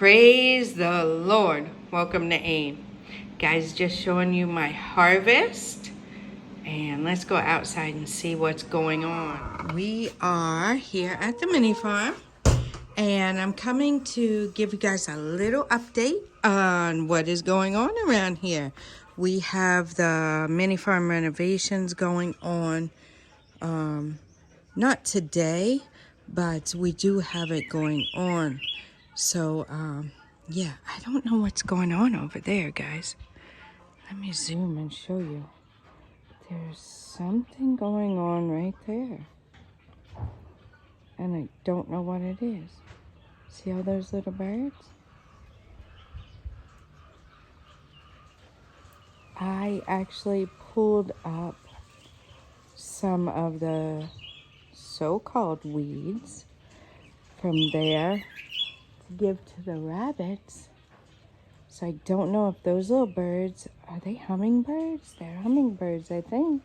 Praise the Lord. Welcome to AIM. Guys, just showing you my harvest. And let's go outside and see what's going on. We are here at the MiniFarm. And I'm coming to give you guys a little update on what is going on around here. We have the MiniFarm renovations going on. Not today, but we do have it going on. So, yeah, I don't know what's going on over there, guys. Let me zoom and show you. There's something going on right there. And I don't know what it is. See all those little birds? I actually pulled up some of the so-called weeds from there to give to the rabbits. So I don't know if those little birds, are they hummingbirds? They're hummingbirds, I think.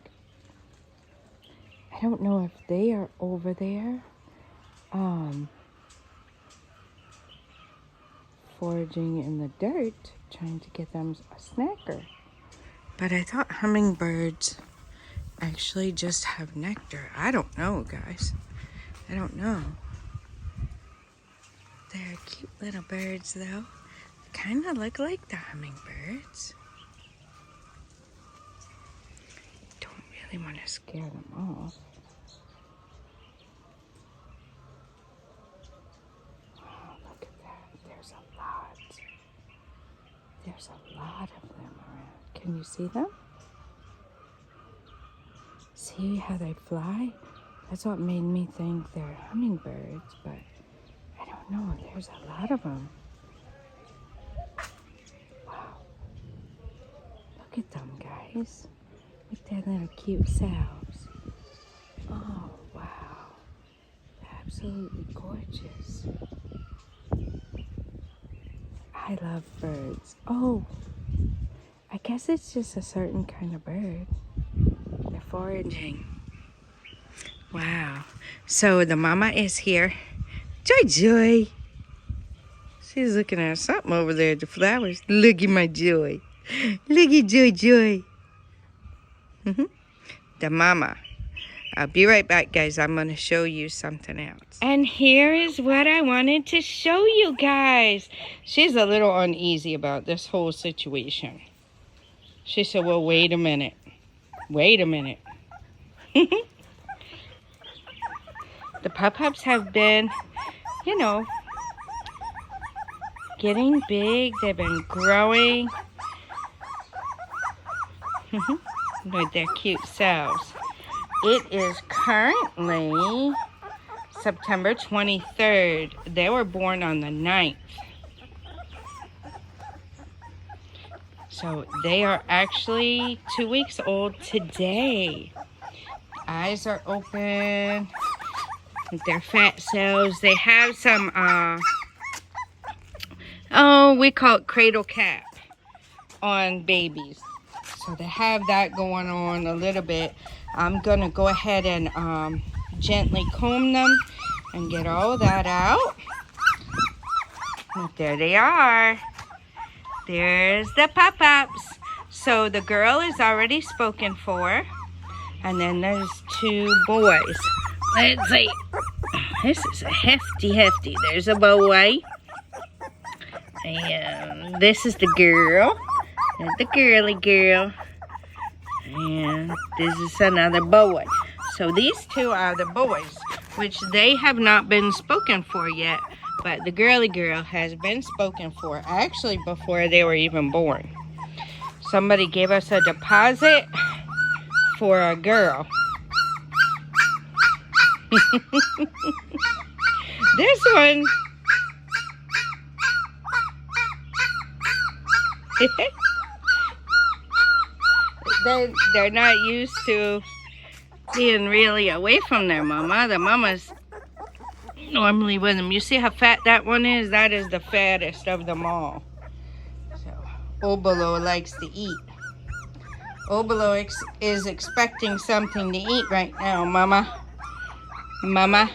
I don't know if they are over there foraging in the dirt, trying to get them a snacker. But I thought hummingbirds actually just have nectar. I don't know, guys. I don't know. They're cute little birds, though. Kind of look like the hummingbirds. Don't really want to scare them off. Oh, look at that. There's a lot. There's a lot of them around. Can you see them? See how they fly? That's what made me think they're hummingbirds, but I don't know. There's a lot of them. Wow. Look at them, guys. With their little cute selves. Oh, wow. Absolutely gorgeous. I love birds. Oh, I guess it's just a certain kind of bird. They're foraging. Wow. So the mama is here. Joy, Joy. She's looking at something over there at the flowers. Look at my Joy. Look at Joy, Joy. The mama. I'll be right back, guys. I'm going to show you something else. And here is what I wanted to show you guys. She's a little uneasy about this whole situation. She said, well, wait a minute. Wait a minute. The pup-ups have been, you know, getting big. They've been growing with their cute selves. It is currently September 23rd. They were born on the 9th. So they are actually 2 weeks old today. Eyes are open. Their fat cells. They have some, we call it cradle cap on babies. So they have that going on a little bit. I'm going to go ahead and gently comb them and get all of that out. But there they are. There's the pup-ups. So the girl is already spoken for. And then there's 2 boys. Let's see. This is a hefty. There's a boy. And this is the girl. And the girly girl. And this is another boy. So these 2 are the boys, which they have not been spoken for yet. But the girly girl has been spoken for, actually before they were even born. Somebody gave us a deposit for a girl. This one. They're not used to being really away from their mama. The mama's normally with them. You see how fat that one is? That is the fattest of them all. So Obolo likes to eat. Obolo is expecting something to eat right now, mama. Mama.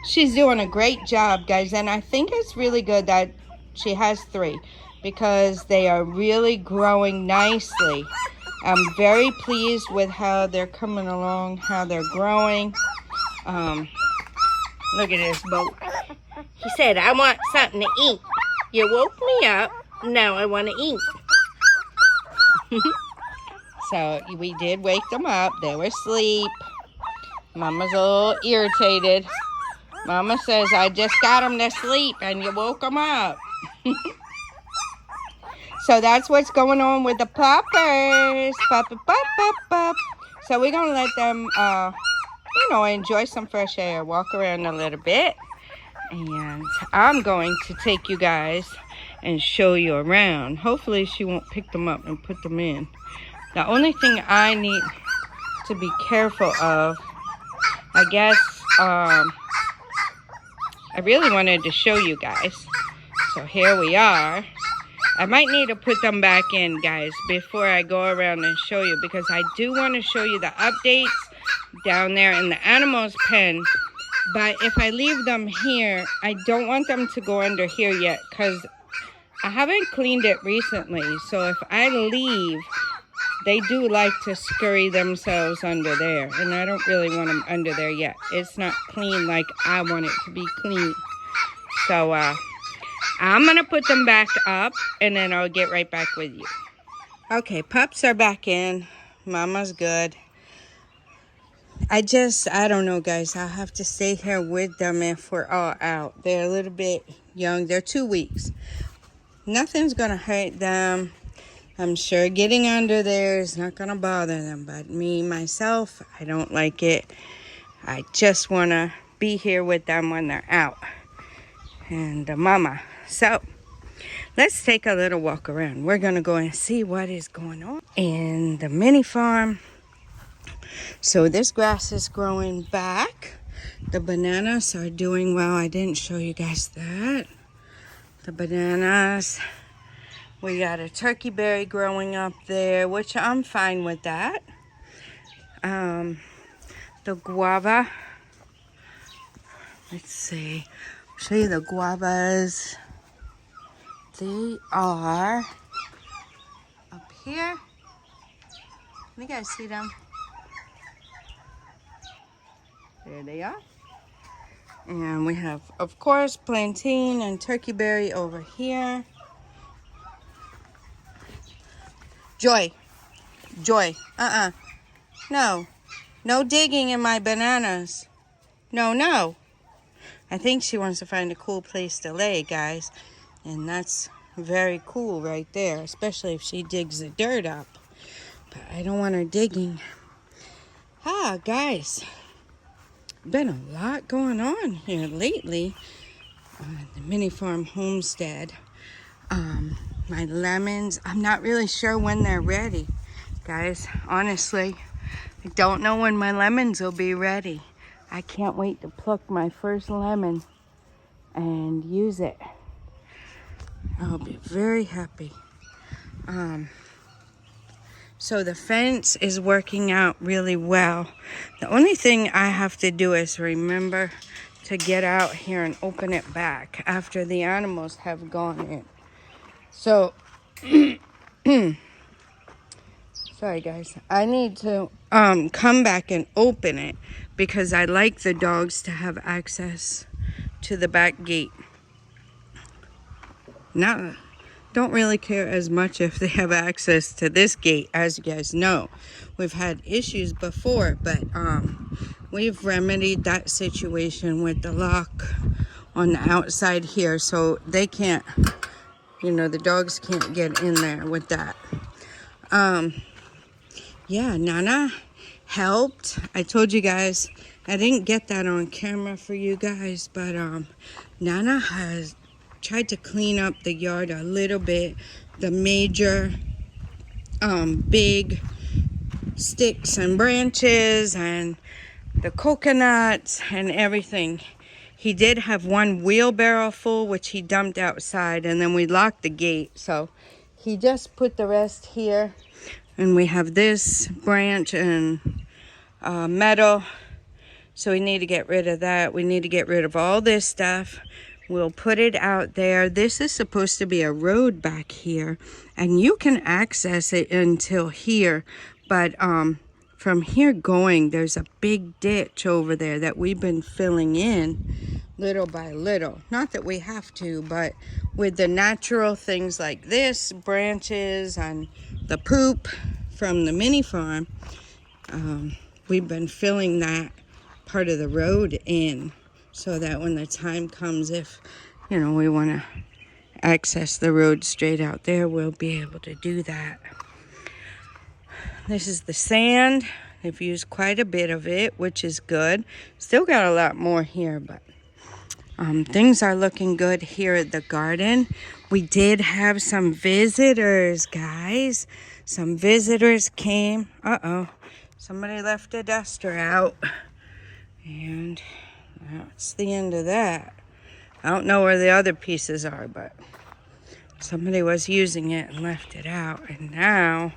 She's doing a great job, guys, and I think it's really good that She has 3 because they are really growing nicely. I'm very pleased with how they're coming along, how they're growing. Look at this boat. He said, I want something to eat. You woke me up. Now I want to eat. So we did wake them up. They were asleep. Mama's a little irritated. Mama says, I just got them to sleep and you woke them up. So that's what's going on with the puppers. Pup, pup, pup, pup, pup. So we're going to let them, enjoy some fresh air, walk around a little bit. And I'm going to take you guys and show you around. Hopefully she won't pick them up and put them in. The only thing I need to be careful of, I guess, I really wanted to show you guys. So here we are. I might need to put them back in, guys, before I go around and show you, because I do want to show you the updates down there in the animals pen. But if I leave them here, I don't want them to go under here yet, because I haven't cleaned it recently. So if I leave, they do like to scurry themselves under there, and I don't really want them under there yet. It's not clean like I want it to be clean. So I'm going to put them back up, and then I'll get right back with you. Okay, pups are back in. Mama's good. I don't know, guys. I'll have to stay here with them if we're all out. They're a little bit young. They're 2 weeks. Nothing's going to hurt them. I'm sure getting under there is not going to bother them. But me, myself, I don't like it. I just want to be here with them when they're out. And mama. So, let's take a little walk around. We're going to go and see what is going on in the mini farm. So, this grass is growing back. The bananas are doing well. I didn't show you guys that. The bananas. We got a turkey berry growing up there, which I'm fine with that. The guava. Let's see. I'll show you the guavas. They are up here. Can you guys see them? There they are. And we have, of course, plantain and turkey berry over here. Joy. No. No digging in my bananas. No. I think she wants to find a cool place to lay, guys. And that's very cool right there, especially if she digs the dirt up. But I don't want her digging. Guys. Been a lot going on here lately. The MiniFarm homestead. My lemons, I'm not really sure when they're ready. Guys, honestly, I don't know when my lemons will be ready. I can't wait to pluck my first lemon and use it. I'll be very happy. So the fence is working out really well. The only thing I have to do is remember to get out here and open it back after the animals have gone in. So, sorry guys, I need to come back and open it because I like the dogs to have access to the back gate. Don't really care as much if they have access to this gate. As you guys know, we've had issues before, but we've remedied that situation with the lock on the outside here, so they can't, the dogs can't get in there with that. Yeah, Nana helped. I told you guys, I didn't get that on camera for you guys, but Nana has tried to clean up the yard a little bit. The major big sticks and branches and the coconuts and everything. He did have one wheelbarrow full, which he dumped outside, and then we locked the gate. So he just put the rest here. And we have this branch and metal. So we need to get rid of that. We need to get rid of all this stuff. We'll put it out there. This is supposed to be a road back here, and you can access it until here, but from here going, there's a big ditch over there that we've been filling in little by little. Not that we have to, but with the natural things like this, branches and the poop from the MiniFarm, we've been filling that part of the road in, so that when the time comes, if, you know, we want to access the road straight out there, we'll be able to do that. This is the sand. They've used quite a bit of it, which is good. Still got a lot more here, but things are looking good here at the garden. We did have some visitors, guys. Some visitors came. Uh-oh. Somebody left a duster out. And that's the end of that. I don't know where the other pieces are, but somebody was using it and left it out. And now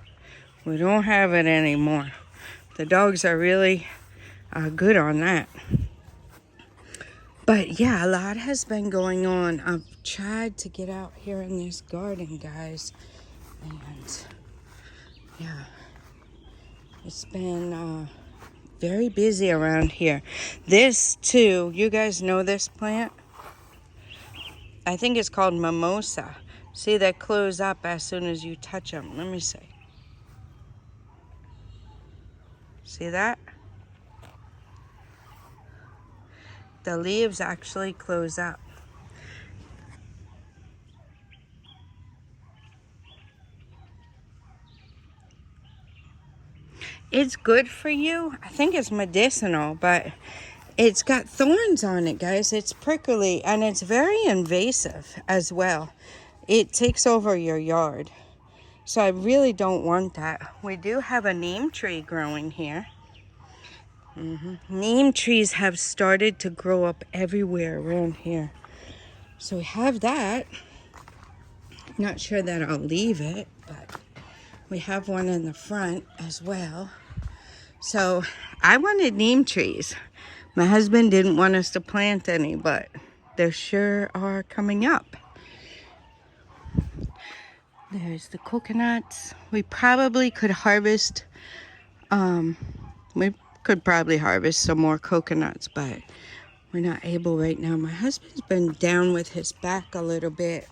we don't have it anymore. The dogs are really good on that. But yeah, a lot has been going on. I've tried to get out here in this garden, guys. And yeah, it's been very busy around here. This too, you guys know this plant? I think it's called mimosa. See, they close up as soon as you touch them. Let me see. See that? The leaves actually close up. It's good for you. I think it's medicinal, but it's got thorns on it, guys. It's prickly, and it's very invasive as well. It takes over your yard. So I really don't want that. We do have a neem tree growing here. Neem trees have started to grow up everywhere around here. So we have that. Not sure that I'll leave it, but we have one in the front as well. So I wanted neem trees. My husband didn't want us to plant any, but there sure are coming up. There's the coconuts. We probably could harvest, we could probably harvest some more coconuts, but we're not able right now. My husband's been down with his back a little bit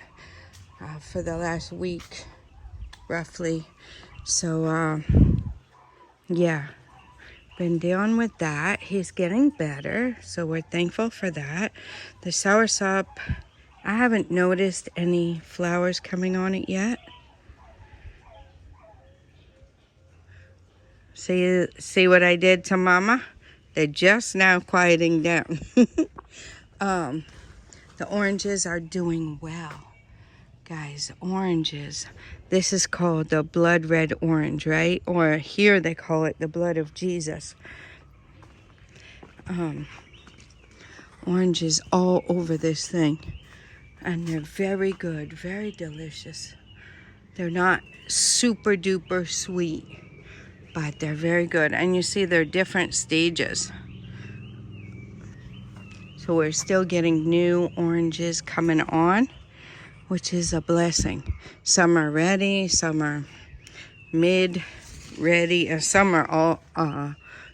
for the last week, roughly. So, yeah, been down with that. He's getting better, so we're thankful for that. The soursop, I haven't noticed any flowers coming on it yet. See what I did to Mama? They're just now quieting down. The oranges are doing well. Guys, oranges. This is called the blood red orange, right? Or here they call it the blood of Jesus. Oranges all over this thing. And they're very good, very delicious. They're not super duper sweet, but they're very good. And you see they're different stages. So we're still getting new oranges coming on, which is a blessing. Some are ready, some are mid-ready, and some are all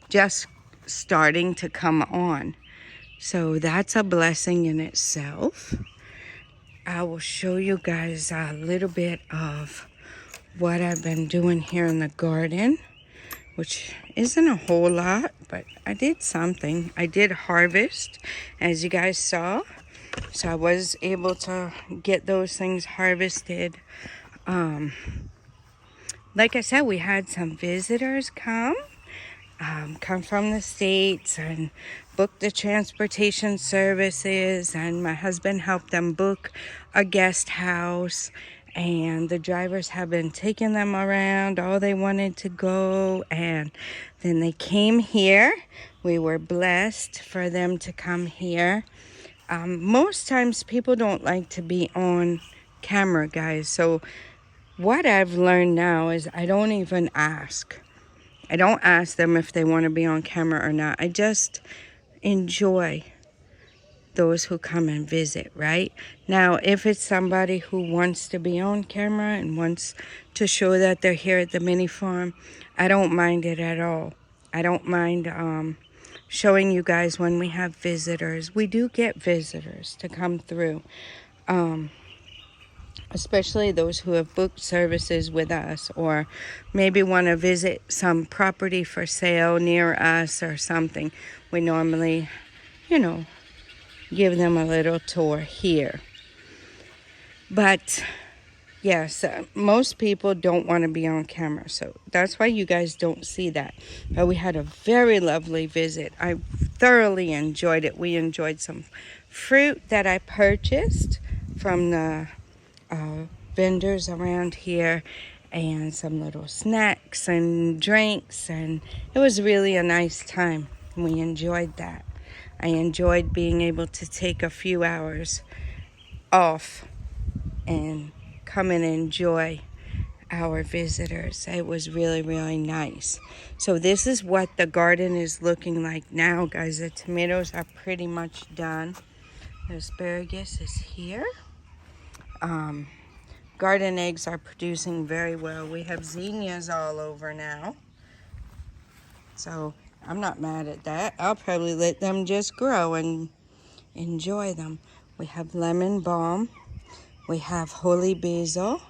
just starting to come on. So that's a blessing in itself. I will show you guys a little bit of what I've been doing here in the garden, which isn't a whole lot, but I did something. I did harvest, as you guys saw. So I was able to get those things harvested. Like I said, we had some visitors come from the States and book the transportation services, and my husband helped them book a guest house, and the drivers have been taking them around all they wanted to go, and then they came here. We were blessed for them to come here. Most times people don't like to be on camera, guys, so what I've learned now is I don't even ask. I don't ask them if they want to be on camera or not. I just enjoy those who come and visit, right? Now, if it's somebody who wants to be on camera and wants to show that they're here at the mini farm, I don't mind it at all. I don't mind showing you guys when we have visitors. We do get visitors to come through, especially those who have booked services with us or maybe want to visit some property for sale near us or something. We normally, you know, give them a little tour here. But yes, most people don't want to be on camera, so that's why you guys don't see that. But we had a very lovely visit. I thoroughly enjoyed it. We enjoyed some fruit that I purchased from the vendors around here, and some little snacks and drinks, and it was really a nice time. We enjoyed that. I enjoyed being able to take a few hours off and come and enjoy our visitors. It was really, really nice. So this is what the garden is looking like now, guys. The tomatoes are pretty much done. The asparagus is here. Garden eggs are producing very well. We have zinnias all over now. So I'm not mad at that. I'll probably let them just grow and enjoy them. We have lemon balm. We have holy basil.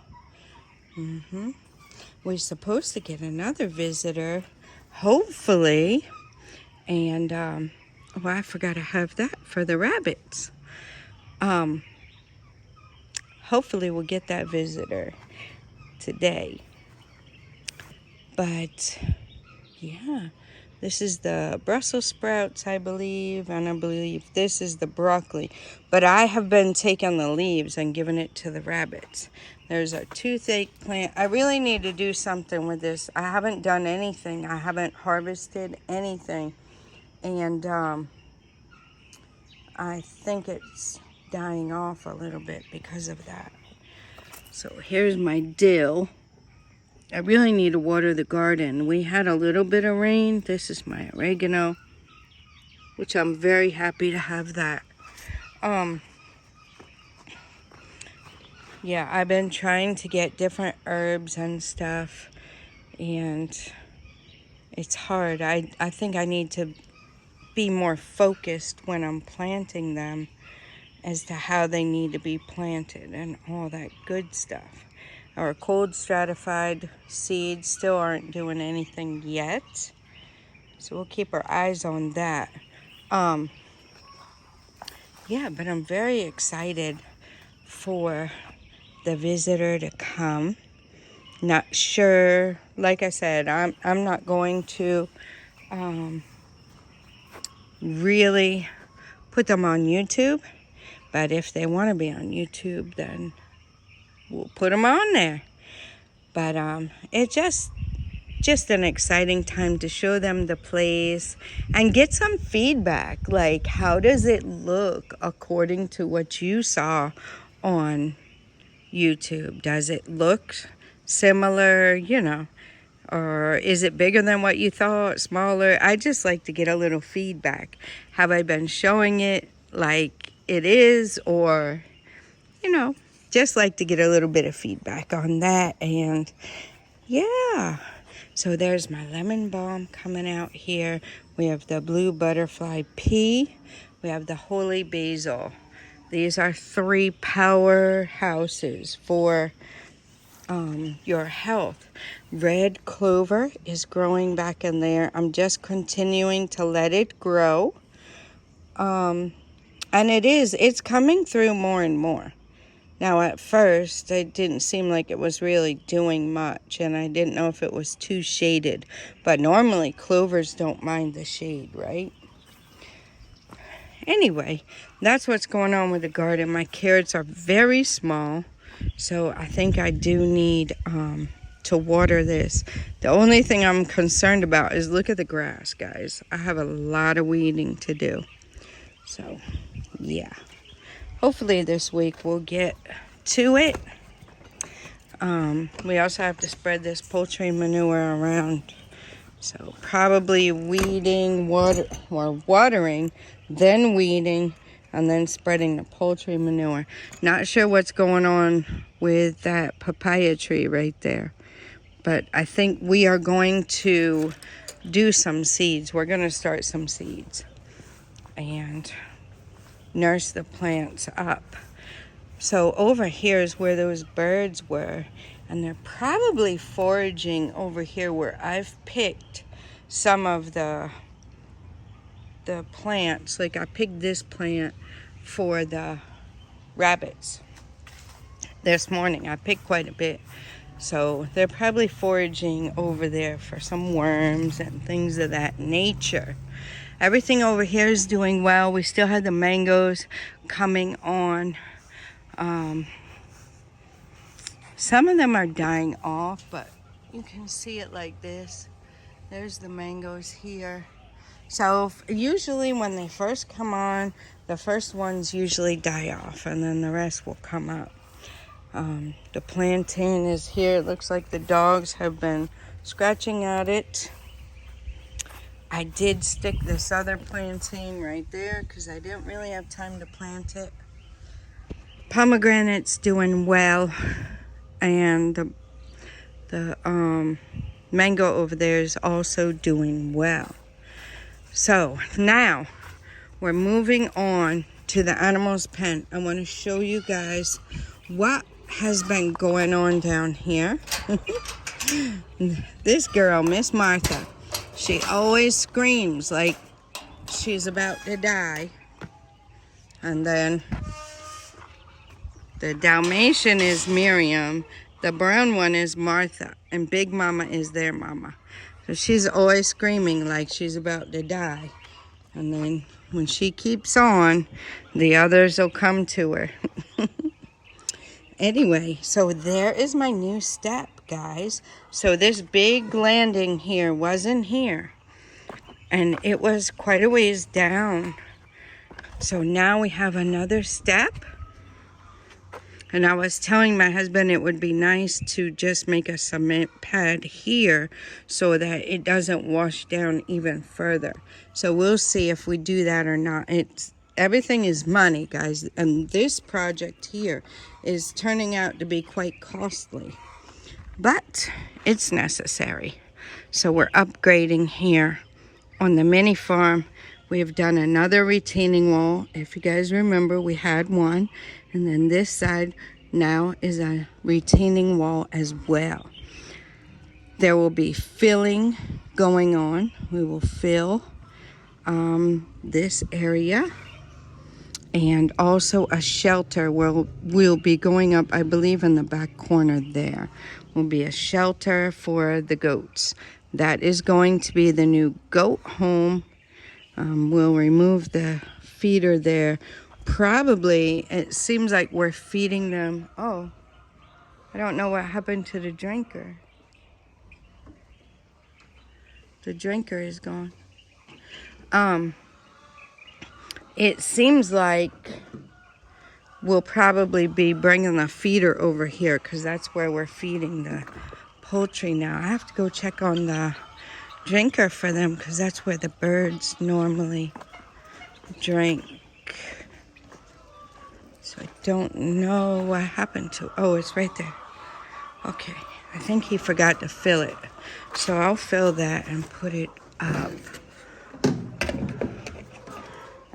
We're supposed to get another visitor, hopefully. And, well, I forgot to have that for the rabbits. Hopefully we'll get that visitor today. But, yeah. This is the Brussels sprouts, I believe, and I believe this is the broccoli. But I have been taking the leaves and giving it to the rabbits. There's a toothache plant. I really need to do something with this. I haven't done anything. I haven't harvested anything. And I think it's dying off a little bit because of that. So here's my dill. I really need to water the garden. We had a little bit of rain. This is my oregano, which I'm very happy to have that. Yeah, I've been trying to get different herbs and stuff, and it's hard. I think I need to be more focused when I'm planting them as to how they need to be planted and all that good stuff. Our cold stratified seeds still aren't doing anything yet, so we'll keep our eyes on that. Yeah, but I'm very excited for the visitor to come. Not sure, like I said, I'm not going to really put them on YouTube, but if they want to be on YouTube, then we'll put them on there. But it's just an exciting time to show them the place and get some feedback. Like, how does it look according to what you saw on YouTube? Does it look similar, you know, or is it bigger than what you thought, smaller? I just like to get a little feedback. Have I been showing it like it is, or, you know, just like to get a little bit of feedback on that. And yeah, so there's my lemon balm coming out here. We have the blue butterfly pea. We have the holy basil. These are 3 powerhouses for your health. Red clover is growing back in there. I'm just continuing to let it grow. And it's coming through more and more. Now, at first, it didn't seem like it was really doing much, and I didn't know if it was too shaded. But normally, clovers don't mind the shade, right? Anyway, that's what's going on with the garden. My carrots are very small, so I think I do need to water this. The only thing I'm concerned about is look at the grass, guys. I have a lot of weeding to do. So, yeah. Hopefully this week we'll get to it. We also have to spread this poultry manure around. So probably weeding, watering, then weeding, and then spreading the poultry manure. Not sure what's going on with that papaya tree right there, but I think we are going to do some seeds. We're going to start some seeds and nurse the plants up. So over here is where those birds were, and they're probably foraging over here where I've picked some of the plants. Like I picked this plant for the rabbits this morning. I picked quite a bit. So they're probably foraging over there for some worms and things of that nature. Everything over here is doing well. We still have the mangoes coming on. Some of them are dying off, but you can see it like this. There's the mangoes here. So usually when they first come on, the first ones usually die off, and then the rest will come up. The plantain is here. It looks like the dogs have been scratching at it. I did stick this other plantain right there because I didn't really have time to plant it. Pomegranate's doing well, and the mango over there is also doing well. So now we're moving on to the animals pen. I want to show you guys what has been going on down here. This girl, Miss Martha, she always screams like she's about to die. And then the Dalmatian is Miriam, the brown one is Martha, and Big Mama is their mama. So she's always screaming like she's about to die. And then when she keeps on, the others will come to her. Anyway, so there is my new step, guys. So this big landing here wasn't here, and it was quite a ways down. So now we have another step. And I was telling my husband it would be nice to just make a cement pad here so that it doesn't wash down even further. So we'll see if we do that or not. Everything is money, guys, and this project here is turning out to be quite costly, but it's necessary. So we're upgrading here on the mini farm. We've done another retaining wall. If you guys remember, we had one, and then this side now is a retaining wall as well. There will be filling going on. We will fill this area. And also a shelter will be going up, I believe, in the back corner there. Will be a shelter for the goats. That is going to be the new goat home. We'll remove the feeder there. Probably, it seems like we're feeding them. Oh, I don't know what happened to the drinker. The drinker is gone. It seems like we'll probably be bringing the feeder over here because that's where we're feeding the poultry now. I have to go check on the drinker for them because that's where the birds normally drink. So I don't know what happened to... Oh, it's right there. Okay, I think he forgot to fill it. So I'll fill that and put it up.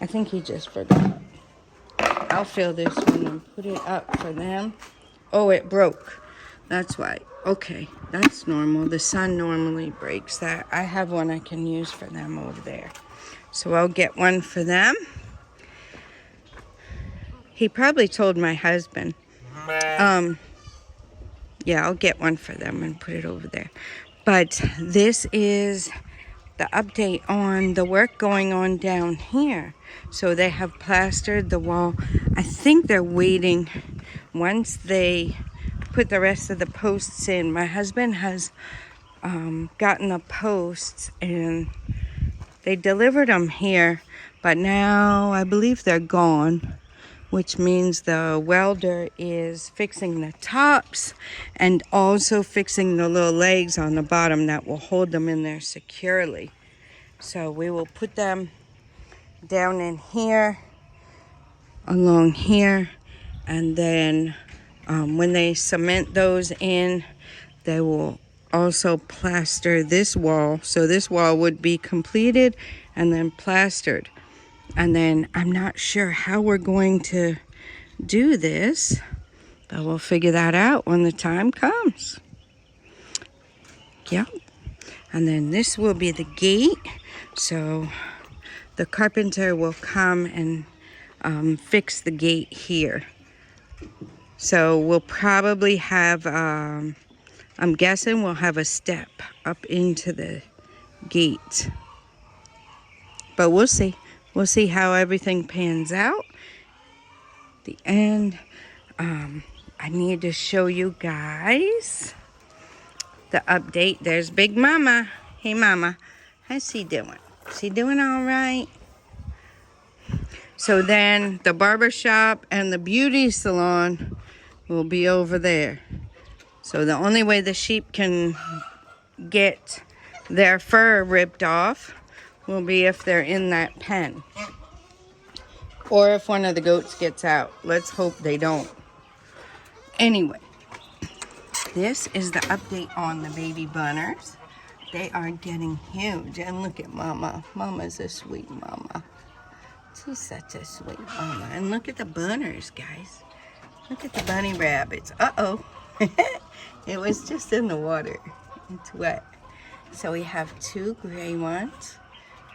I think he just forgot. I'll fill this one and put it up for them. Oh, it broke. That's why. Okay, that's normal. The sun normally breaks that. I have one I can use for them over there. So I'll get one for them. He probably told my husband. Yeah, I'll get one for them and put it over there. But this is the update on the work going on down here. So they have plastered the wall. I think they're waiting once they put the rest of the posts in. My husband has gotten the posts and they delivered them here, but now I believe they're gone, which means the welder is fixing the tops and also fixing the little legs on the bottom that will hold them in there securely. So we will put them down in here along here, and then when they cement those in, they will also plaster this wall. So this wall would be completed and then plastered. And then I'm not sure how we're going to do this, but we'll figure that out when the time comes. Yep. And then this will be the gate. So the carpenter will come and fix the gate here. So we'll probably have, I'm guessing we'll have a step up into the gate. But we'll see. We'll see how everything pans out. The end. I need to show you guys the update. There's Big Mama. Hey, Mama. How's she doing? She doing all right? So then the barber shop and the beauty salon will be over there. So the only way the sheep can get their fur ripped off will be if they're in that pen. Or if one of the goats gets out. Let's hope they don't. Anyway, this is the update on the baby bunners. They are getting huge. And look at Mama. Mama's a sweet mama. She's such a sweet mama. And look at the bunners, guys. Look at the bunny rabbits. Uh-oh. It was just in the water. It's wet. So we have 2 gray ones.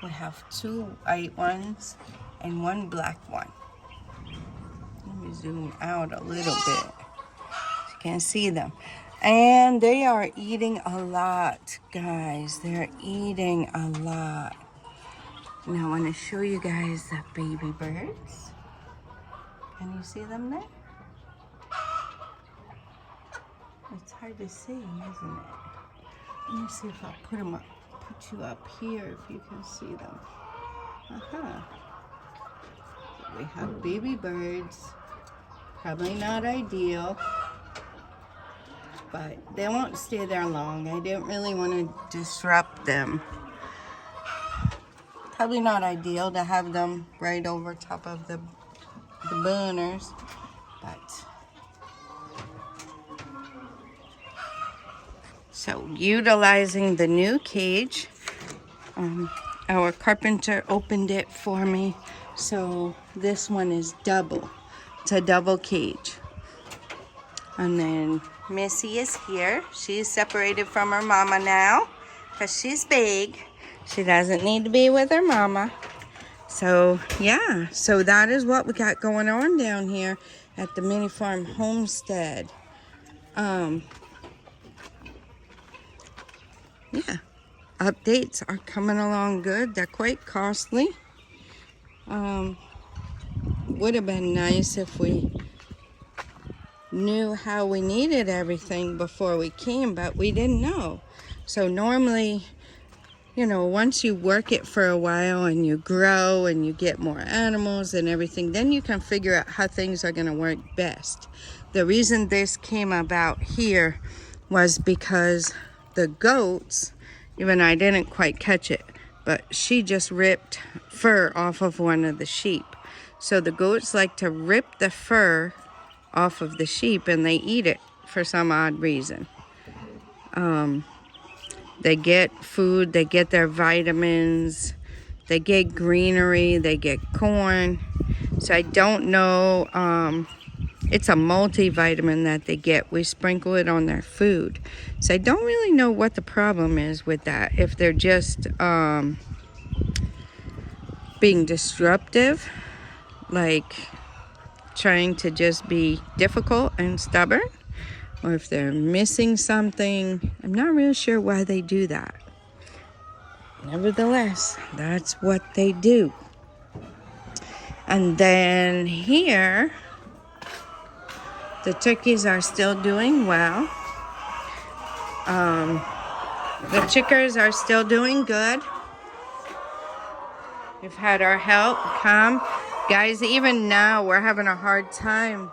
We have 2 white ones. And 1 black one. Let me zoom out a little bit. You can see them. And they are eating a lot, guys. They're eating a lot. Now I want to show you guys the baby birds. Can you see them there? It's hard to see, isn't it? Let me see if I'll put them up. Put you up here if you can see them. Uh-huh. We have baby birds. Probably not ideal, but they won't stay there long. I didn't really want to disrupt them. Probably not ideal to have them right over top of the bunners, but so utilizing the new cage, our carpenter opened it for me. So this one is double. It's a double cage. And then Missy is here. She's separated from her mama now because she's big. She doesn't need to be with her mama. So yeah, so that is what we got going on down here at the MiniFarm homestead. Yeah, updates are coming along good. They're quite costly. Would have been nice if we knew how we needed everything before we came, but we didn't know. So normally, you know, once you work it for a while and you grow and you get more animals and everything, then you can figure out how things are going to work best. The reason this came about here was because the goats, even I didn't quite catch it, but she just ripped fur off of one of the sheep. So the goats like to rip the fur off of the sheep and they eat it for some odd reason. They get food, they get their vitamins, they get greenery, they get corn. So I don't know, it's a multivitamin that they get. We sprinkle it on their food. So I don't really know what the problem is with that. If they're just being disruptive, like trying to just be difficult and stubborn, or if they're missing something. I'm not really sure why they do that. Nevertheless, that's what they do. And then here, the turkeys are still doing well. The chickers are still doing good. We've had our help come. Guys, even now we're having a hard time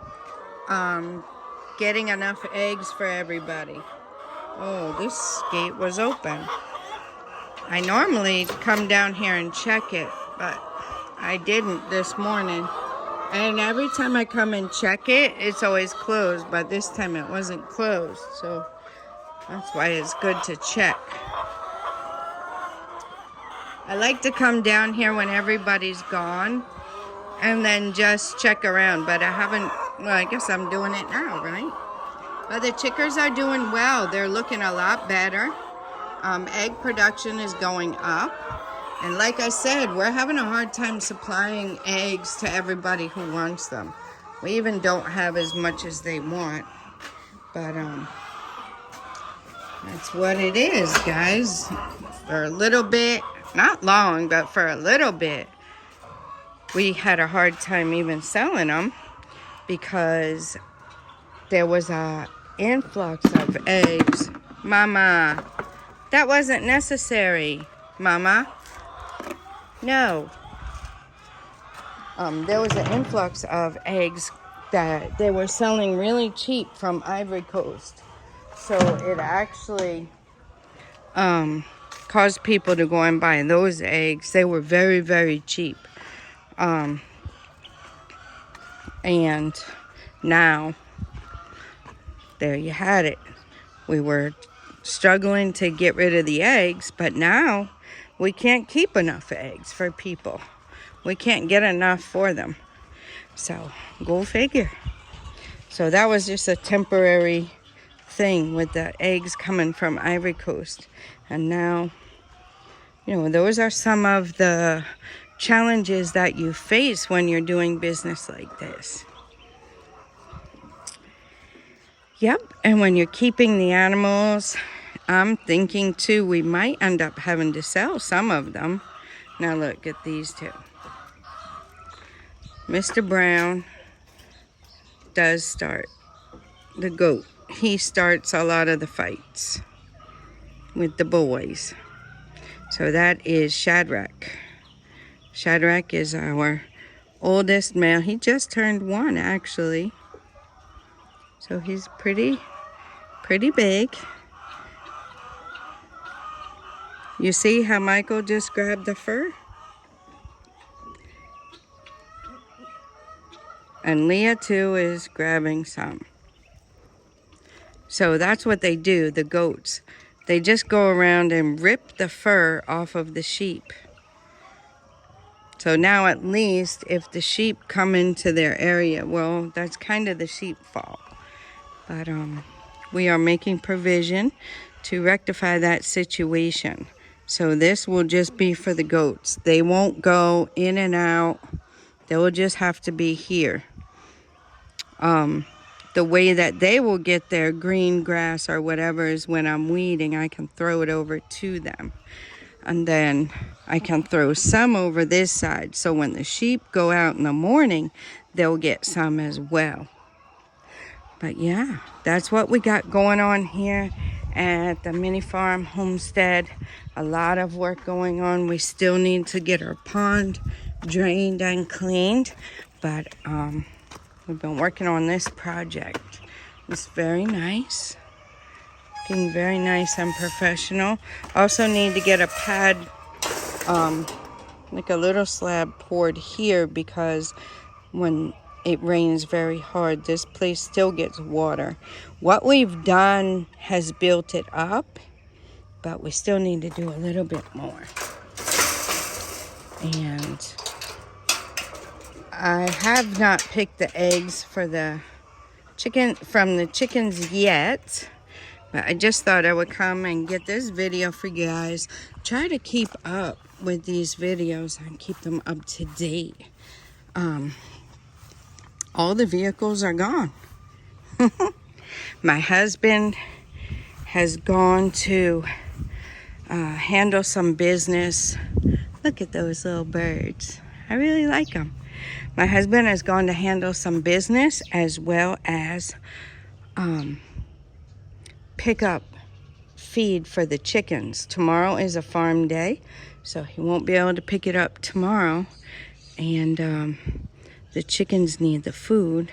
getting enough eggs for everybody. Oh, this gate was open. I normally come down here and check it, but I didn't this morning. And every time I come and check it, it's always closed. But this time it wasn't closed. So that's why it's good to check. I like to come down here when everybody's gone and then just check around. But I haven't, well, I guess I'm doing it now, right? But the chickens are doing well. They're looking a lot better. Egg production is going up. And like I said, we're having a hard time supplying eggs to everybody who wants them. We even don't have as much as they want. But that's what it is, guys. For a little bit, not long, but for a little bit, we had a hard time even selling them because there was a influx of eggs. Mama, that wasn't necessary, Mama. No. There was an influx of eggs that they were selling really cheap from Ivory Coast. So it actually caused people to go and buy those eggs. They were very, very cheap. And now, there you had it. We were struggling to get rid of the eggs, but now we can't keep enough eggs for people. We can't get enough for them. So, go figure. So that was just a temporary thing with the eggs coming from Ivory Coast. And now, you know, those are some of the challenges that you face when you're doing business like this. Yep, and when you're keeping the animals, I'm thinking too, we might end up having to sell some of them. Now look at these two. Mr. Brown does start, the goat. He starts a lot of the fights with the boys. So that is Shadrach. Shadrach is our oldest male. He just turned 1 actually. So he's pretty big. You see how Michael just grabbed the fur? And Leah too is grabbing some. So that's what they do, the goats. They just go around and rip the fur off of the sheep. So now at least if the sheep come into their area, well, that's kind of the sheep's fault. But we are making provision to rectify that situation. So this will just be for the goats. They won't go in and out. They will just have to be here. The way that they will get their green grass or whatever is when I'm weeding, I can throw it over to them. And then I can throw some over this side. So when the sheep go out in the morning, they'll get some as well. But yeah, that's what we got going on here at the MiniFarm homestead. A lot of work going on. We still need to get our pond drained and cleaned. But we've been working on this project. It's very nice. Looking very nice and professional. Also need to get a pad, like a little slab poured here because when it rains very hard, this place still gets water. What we've done has built it up, but we still need to do a little bit more. And I have not picked the eggs for the chicken from the chickens yet, but I just thought I would come and get this video for you guys. Try to keep up with these videos and keep them up to date. All the vehicles are gone. My husband has gone to handle some business. Look at those little birds. I really like them. My husband has gone to handle some business as well as pick up feed for the chickens. Tomorrow is a farm day, so he won't be able to pick it up tomorrow. And the chickens need the food.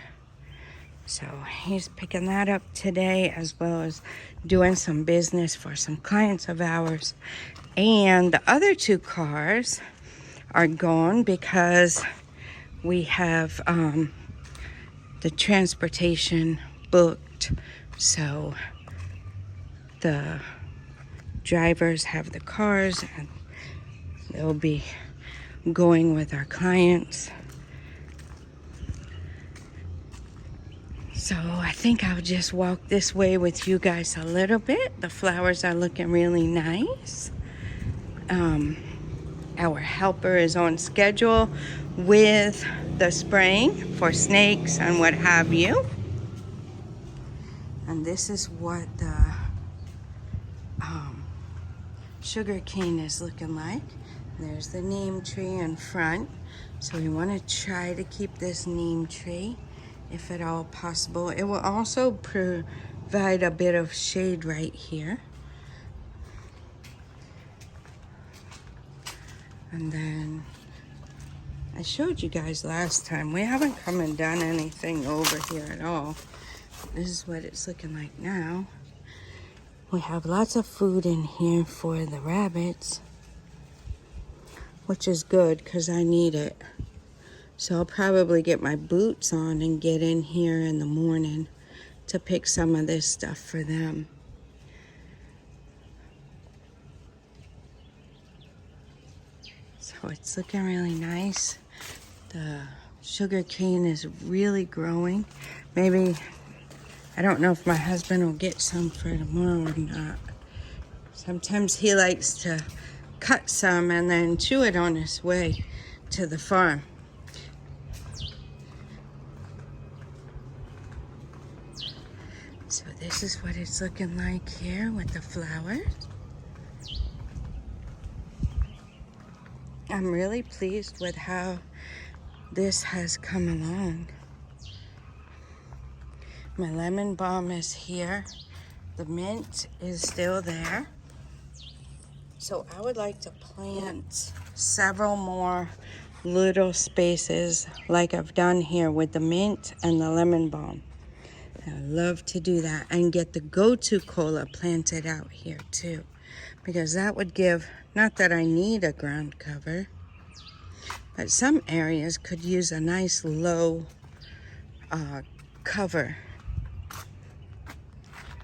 So he's picking that up today, as well as doing some business for some clients of ours. And the other 2 cars are gone because we have the transportation booked, so the drivers have the cars and they'll be going with our clients. So I think I'll just walk this way with you guys a little bit. The flowers are looking really nice. Our helper is on schedule with the spraying for snakes and what have you. And this is what the sugar cane is looking like. There's the neem tree in front. So we want to try to keep this neem tree if at all possible. It will also provide a bit of shade right here. And then I showed you guys last time, we haven't come and done anything over here at all. This is what it's looking like now. We have lots of food in here for the rabbits, which is good because I need it. So I'll probably get my boots on and get in here in the morning to pick some of this stuff for them. So it's looking really nice. The sugar cane is really growing. Maybe, I don't know if my husband will get some for tomorrow or not. Sometimes he likes to cut some and then chew it on his way to the farm. So this is what it's looking like here with the flowers. I'm really pleased with how this has come along. My lemon balm is here. The mint is still there. So I would like to plant several more little spaces like I've done here with the mint and the lemon balm. I love to do that and get the go-to cola planted out here too, because that would give, not that I need a ground cover, but some areas could use a nice low cover.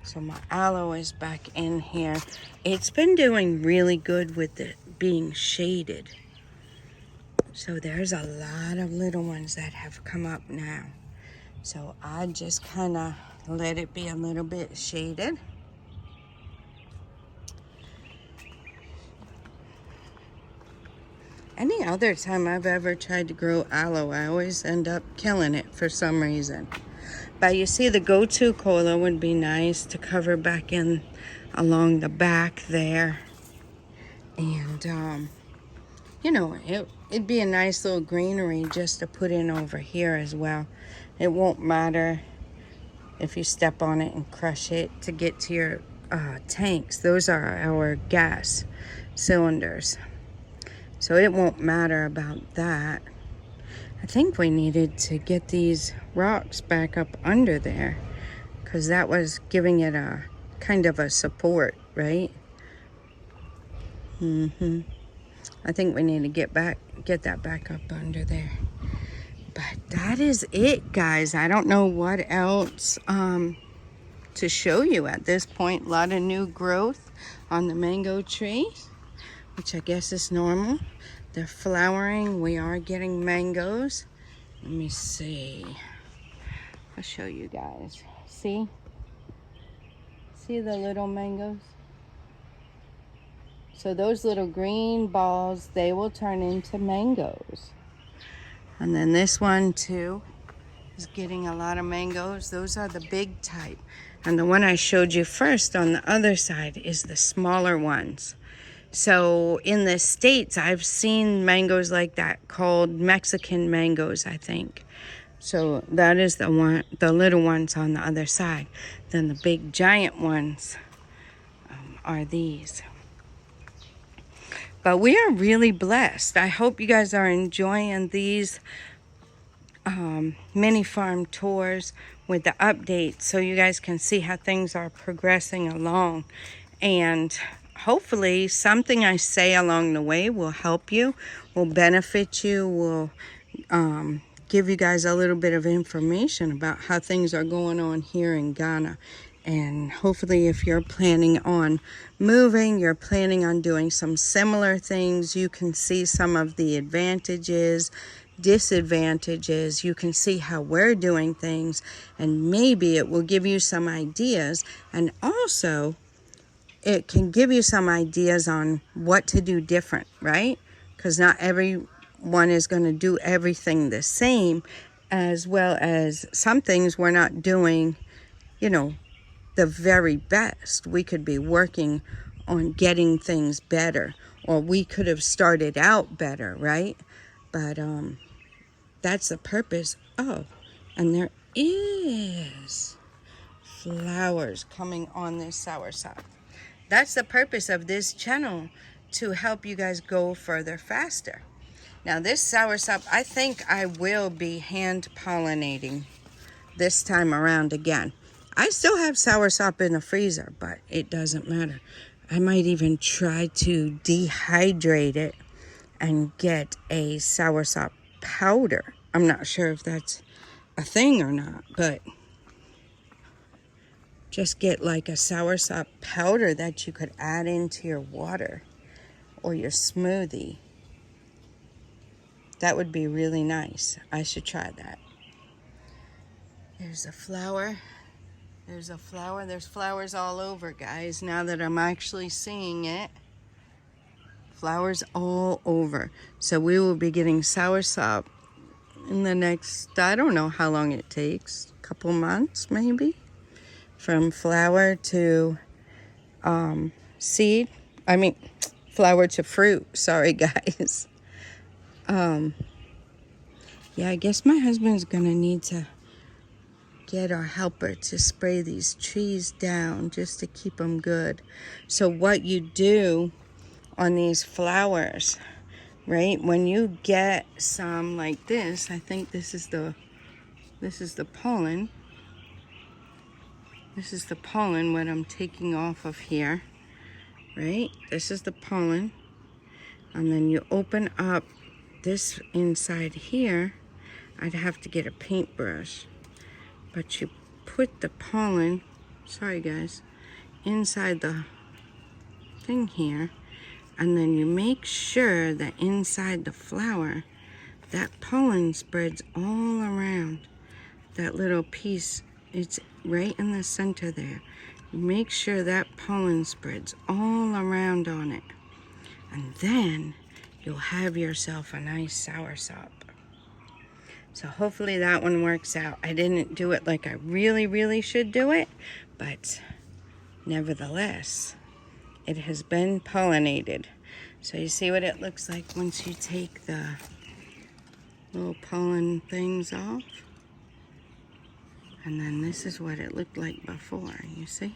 So my aloe is back in here. It's been doing really good with it being shaded. So there's a lot of little ones that have come up now. So I just kind of let it be a little bit shaded. Any other time I've ever tried to grow aloe, I always end up killing it for some reason. But you see, the go-to cola would be nice to cover back in along the back there. And, you know, it'd be a nice little greenery just to put in over here as well. It won't matter if you step on it and crush it to get to your tanks. Those are our gas cylinders. So it won't matter about that. I think we needed to get these rocks back up under there because that was giving it a kind of a support, right? I think we need to get that back up under there. But that is it, guys. I don't know what else to show you at this point. A lot of new growth on the mango trees, which I guess is normal. They're flowering. We are getting mangoes. Let me see. I'll show you guys. See? See the little mangoes? So those little green balls, they will turn into mangoes. And then this one too is getting a lot of mangoes. Those are the big type. And the one I showed you first on the other side is the smaller ones. So in the States, I've seen mangoes like that called Mexican mangoes, I think. So that is the little ones on the other side. Then the big giant ones are these. But we are really blessed. I hope you guys are enjoying these MiniFarm tours with the updates so you guys can see how things are progressing along. And hopefully something I say along the way will help you, will benefit you, will give you guys a little bit of information about how things are going on here in Ghana. And hopefully if you're planning on moving, you're planning on doing some similar things, you can see some of the advantages, disadvantages. You can see how we're doing things, and maybe it will give you some ideas. And also, it can give you some ideas on what to do different, right? Because not everyone is going to do everything the same, as well as some things we're not doing, you know, the very best. We could be working on getting things better, or we could have started out better, right? But that's the purpose. Oh, and there is flowers coming on this soursop. That's the purpose of this channel, to help you guys go further faster. Now this soursop, I think I will be hand pollinating this time around again. I still have soursop in the freezer, but it doesn't matter. I might even try to dehydrate it and get a soursop powder. I'm not sure if that's a thing or not, but just get like a soursop powder that you could add into your water or your smoothie. That would be really nice. I should try that. There's a flower. There's a flower. There's flowers all over, guys, now that I'm actually seeing it. Flowers all over. So we will be getting soursop in the next, I don't know how long it takes, a couple months maybe, from flower to seed. I mean, flower to fruit. Sorry, guys. Yeah, I guess my husband's gonna need to get our helper to spray these trees down just to keep them good. So what you do on these flowers, right, when you get some like this, I think this is the pollen. This is the pollen, what I'm taking off of here, right? This is the pollen. And then you open up this inside here. I'd have to get a paintbrush. But you put the pollen, sorry guys, inside the thing here, and then you make sure that inside the flower, that pollen spreads all around that little piece. It's right in the center there. You make sure that pollen spreads all around on it. And then you'll have yourself a nice soursop. So hopefully that one works out. I didn't do it like I really should do it, but nevertheless, it has been pollinated. So you see what it looks like once you take the little pollen things off. And then this is what it looked like before, you see?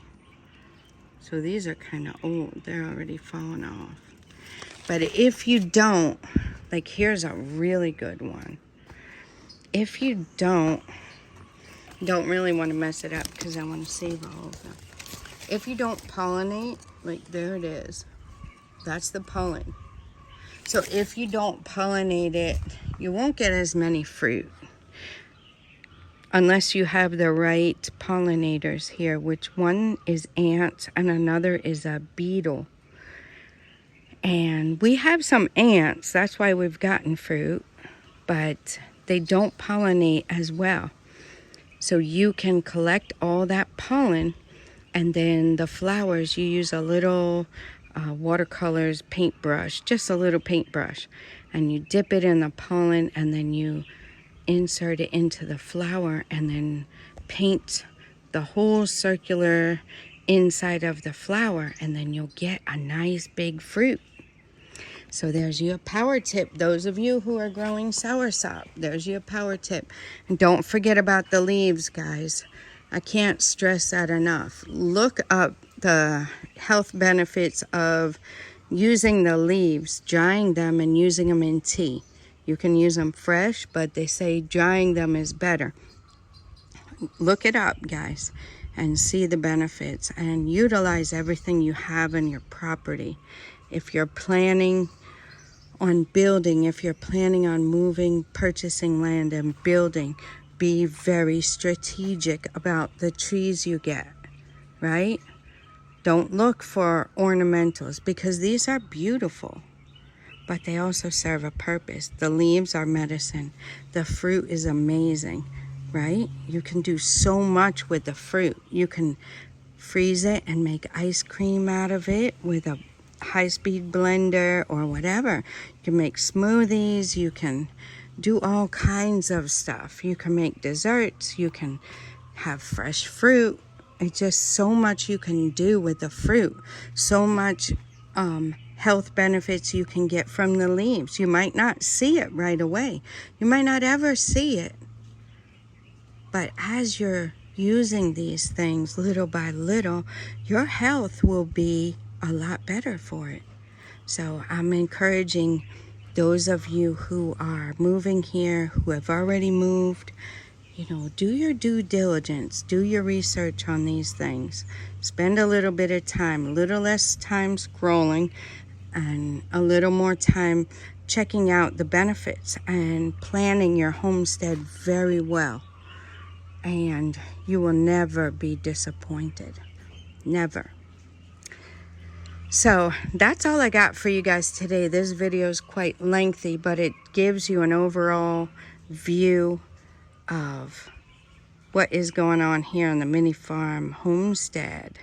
So these are kind of old. They're already falling off. But if you don't, like here's a really good one. If you don't really want to mess it up because I want to save all of them. If you don't pollinate, like there it is. That's the pollen. So if you don't pollinate it, you won't get as many fruit. Unless you have the right pollinators here, which one is ants and another is a beetle. And we have some ants, that's why we've gotten fruit, but they don't pollinate as well. So you can collect all that pollen, and then the flowers, you use a little watercolors paintbrush, just a little paintbrush, and you dip it in the pollen, and then you insert it into the flower, and then paint the whole circular inside of the flower, and then you'll get a nice big fruit. So there's your power tip. Those of you who are growing soursop, there's your power tip. And don't forget about the leaves, guys. I can't stress that enough. Look up the health benefits of using the leaves, drying them and using them in tea. You can use them fresh, but they say drying them is better. Look it up, guys, and see the benefits and utilize everything you have in your property. If you're planning on building, if you're planning on moving, purchasing land and building, be very strategic about the trees you get, right? Don't look for ornamentals because these are beautiful, but they also serve a purpose. The leaves are medicine. The fruit is amazing, right? You can do so much with the fruit. You can freeze it and make ice cream out of it with a high-speed blender or whatever. You can make smoothies. You can do all kinds of stuff. You can make desserts. You can have fresh fruit. It's just so much you can do with the fruit. So much health benefits you can get from the leaves. You might not see it right away. You might not ever see it. But as you're using these things little by little, your health will be a lot better for it. So I'm encouraging those of you who are moving here, who have already moved, do your due diligence, do your research on these things. Spend a little bit of time, a little less time scrolling, and a little more time checking out the benefits and planning your homestead very well. And you will never be disappointed. Never. So that's all I got for you guys today. This video is quite lengthy, but it gives you an overall view of what is going on here on the MiniFarm homestead.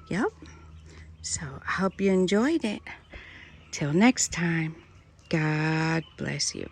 Yep. So I hope you enjoyed it. Till next time, God bless you.